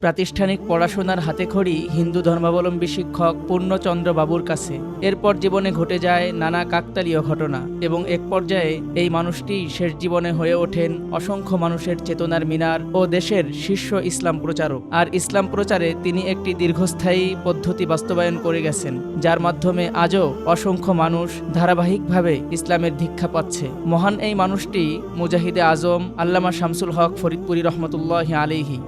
প্রাতিষ্ঠানিক পড়াশোনার হাতেখড়ি হিন্দু ধর্মাবলম্বী শিক্ষক পূর্ণচন্দ্র বাবুর কাছে। এরপর জীবনে ঘটে যায় নানা কাকতালীয় ঘটনা এবং এক পর্যায়ে এই মানুষটি শেষ জীবনে হয়ে ওঠেন অসংখ্য মানুষের চেতনার মিনার ও দেশের শীর্ষ ইসলাম প্রচারক। আর ইসলাম প্রচারে তিনি একটি দীর্ঘস্থায়ী পদ্ধতি বাস্তবায়ন করে গেছেন, যার মাধ্যমে আজও অসংখ্য মানুষ ধারাবাহিকভাবে ইসলামের দীক্ষা পাচ্ছে। মহান এই মানুষটি মুজাহিদে আজম আল্লামা শামসুল হক ফরিদপুরি রহমতুল্লাহি আলাইহি।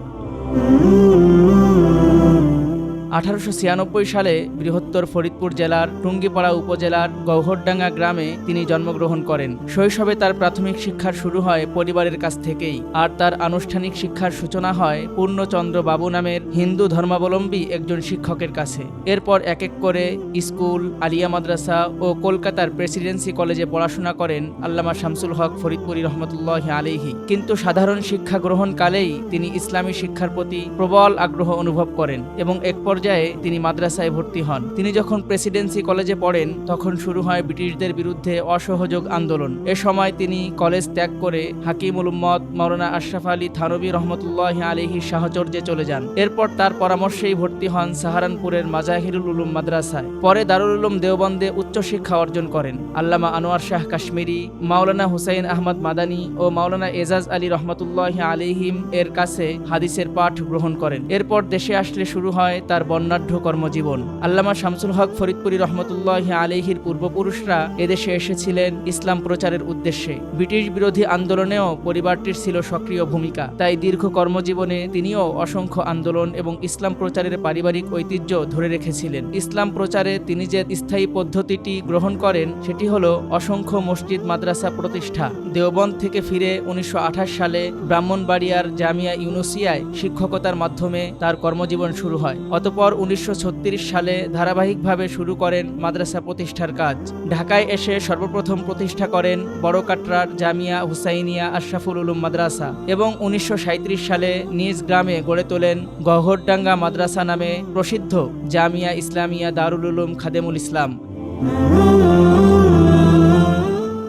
1896 সালে বৃহত্তর ফরিদপুর জেলার টুঙ্গিপাড়া উপজেলার গৌহরডাঙ্গা গ্রামে তিনি জন্মগ্রহণ করেন। শৈশবে তার প্রাথমিক শিক্ষার শুরু হয় পরিবারের কাছ থেকেই, আর তার আনুষ্ঠানিক শিক্ষার সূচনা হয় পূর্ণচন্দ্র বাবু নামের হিন্দু ধর্মাবলম্বী একজন শিক্ষকের কাছে। এরপর এক এক করে স্কুল, আলিয়া মাদ্রাসা ও কলকাতার প্রেসিডেন্সি কলেজে পড়াশোনা করেন আল্লামা শামসুল হক ফরিদপুরি রহমতুল্লাহি আলাইহি। কিন্তু সাধারণ শিক্ষা গ্রহণকালেই তিনি ইসলামী শিক্ষার প্রতি প্রবল আগ্রহ অনুভব করেন এবং এক পর্যায়ে তিনি মাদ্রাসায় ভর্তি হন। তিনি যখন প্রেসিডেন্সি কলেজে পড়েন তখন শুরু হয় ব্রিটিশদের বিরুদ্ধে অসহযোগ আন্দোলন। এ সময় তিনি কলেজ ত্যাগ করে হাকিমুল উম্মত মাওলানা আশরাফ আলী থানভী রহমতুল্লাহি আলাইহির সাহচর্যে চলে যান। এরপর তার পরামর্শেই ভর্তি হন সাহারানপুরের মাজাহিরুল উলুম মাদ্রাসায়। পরে দারুল উলুম দেওবন্দে উচ্চশিক্ষা অর্জন করেন। আল্লামা আনোয়ার শাহ কাশ্মীরি, মাওলানা হুসাইন আহমদ মাদানী ও মাওলানা এজাজ আলী রহমতুল্লাহি আলাইহিম এর কাছে হাদিসের পাঠ গ্রহণ করেন। এরপর দেশে আসলে শুরু হয় তার বর্ণাঢ্য কর্মজীবন। আল্লামা শামসুল হক ফরিদপুরি রহমতুল্লাহি আলাইহির পূর্বপুরুষরা এদেশে এসেছিলেন ইসলাম প্রচারের উদ্দেশ্যে। ব্রিটিশ বিরোধী আন্দোলনেও পরিবারটির ছিল সক্রিয় ভূমিকা। তাই দীর্ঘ কর্মজীবনে তিনিও অসংখ্য আন্দোলন এবং ইসলাম প্রচারের পারিবারিক ঐতিহ্য ধরে রেখেছিলেন। ইসলাম প্রচারে তিনি যে স্থায়ী পদ্ধতিটি গ্রহণ করেন সেটি হলো অসংখ্য মসজিদ মাদ্রাসা প্রতিষ্ঠা। দেওবন্দ থেকে ফিরে 1928 সালে ব্রাহ্মণবাড়িয়ার জামিয়া ইউনুসিয়ায় শিক্ষকতার মাধ্যমে তার কর্মজীবন শুরু হয়। অতঃপর 1936 সালে ধারাবাহিকভাবে শুরু করেন মাদ্রাসা প্রতিষ্ঠার কাজ। ঢাকায় এসে সর্বপ্রথম প্রতিষ্ঠা করেন বড়কাটরার জামিয়া হুসাইনিয়া আশরাফুল উলুম মাদ্রাসা এবং 1937 সালে নিজ গ্রামে গড়ে তোলেন গহরডাঙ্গা মাদ্রাসা নামে প্রসিদ্ধ জামিয়া ইসলামিয়া দারুল উলুম খাদেমুল ইসলাম।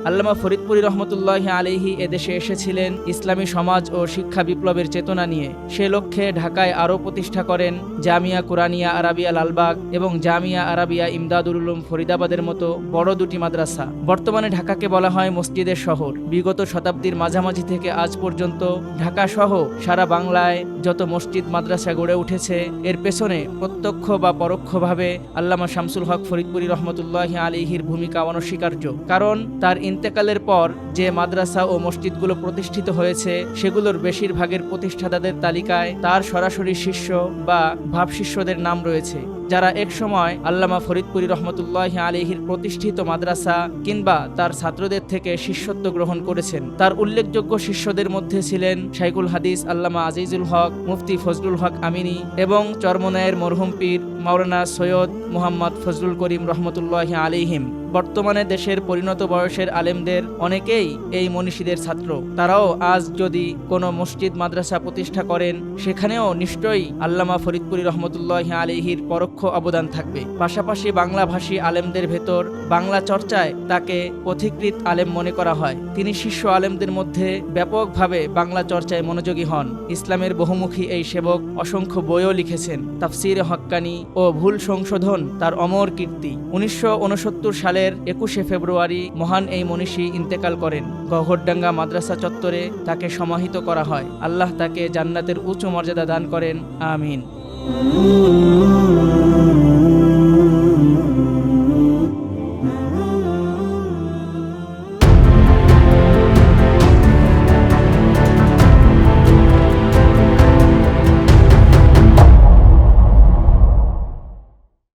আল্লামা ফরিদপুরি রহমতুল্লাহি আলাইহি এদেশে এসেছিলেন ইসলামী সমাজ ও শিক্ষা বিপ্লবের চেতনা নিয়ে। সে লক্ষ্যে ঢাকায় আরও প্রতিষ্ঠা করেন জামিয়া কুরানিয়া আরাবিয়া লালবাগ এবং জামিয়া আরাবিয়া ইমদাদুল উলুম ফরিদাবাদের মতো বড় দুটি মাদ্রাসা। বর্তমানে ঢাকাকে বলা হয় মসজিদের শহর। বিগত শতাব্দীর মাঝামাঝি থেকে আজ পর্যন্ত ঢাকা সহ সারা বাংলায় যত মসজিদ মাদ্রাসা গড়ে উঠেছে এর পেছনে প্রত্যক্ষ বা পরোক্ষভাবে আল্লামা শামসুল হক ফরিদপুরি রহমতুল্লাহি আলাইহির ভূমিকা অনস্বীকার্য। কারণ তার ইন্তেকালের পর যে মাদ্রাসা ও মসজিদগুলো প্রতিষ্ঠিত হয়েছে সেগুলোর বেশিরভাগের প্রতিষ্ঠাতাদের তালিকায় তার সরাসরি শিষ্য বা ভাবশিষ্যদের নাম রয়েছে, যারা এক সময় আল্লামা ফরিদপুরি রহমতুল্লাহি আলাইহির প্রতিষ্ঠিত মাদ্রাসা কিংবা তার ছাত্রদের থেকে শিষ্যত্ব গ্রহণ করেছেন। তার উল্লেখযোগ্য শিষ্যদের মধ্যে ছিলেন শাইখুল হাদিস আল্লামা আজিজুল হক, মুফতি ফজলুল হক আমিনী এবং চরমনায়ের মরহুম পীর মাওলানা সৈয়দ মুহাম্মদ ফজলুল করিম রহমতুল্লাহি আলাইহিম। বর্তমানে দেশের পরিণত বয়সের আলেমদের অনেকেই এই মনীষীদের ছাত্র। তারাও আজ যদি কোনো মসজিদ মাদ্রাসা প্রতিষ্ঠা করেন সেখানেও নিশ্চয়ই আল্লামা ফরিদপুরি রহমতুল্লাহি আলাইহির পরোক্ষ অবদান থাকবে। পাশাপাশি বাংলাভাষী আলেমদের ভেতর বাংলা চর্চায় তাকে পথিকৃৎ আলেম মনে করা হয়। তিনি শিষ্য আলেমদের মধ্যে ব্যাপকভাবে বাংলা চর্চায় মনোযোগী হন। ইসলামের বহুমুখী এই সেবক অসংখ্য বইও লিখেছেন। তাফসিরে হক্কানি ও ভুল সংশোধন তার অমর কীর্তি। 1969 সালের 21 ফেব্রুয়ারি মহান এই মনীষী ইন্তেকাল করেন। গহরডাঙ্গা মাদ্রাসা চত্বরে তাকে সমাহিত করা হয়। আল্লাহ তাকে জান্নাতের উচ্চ মর্যাদা দান করেন, আমিন।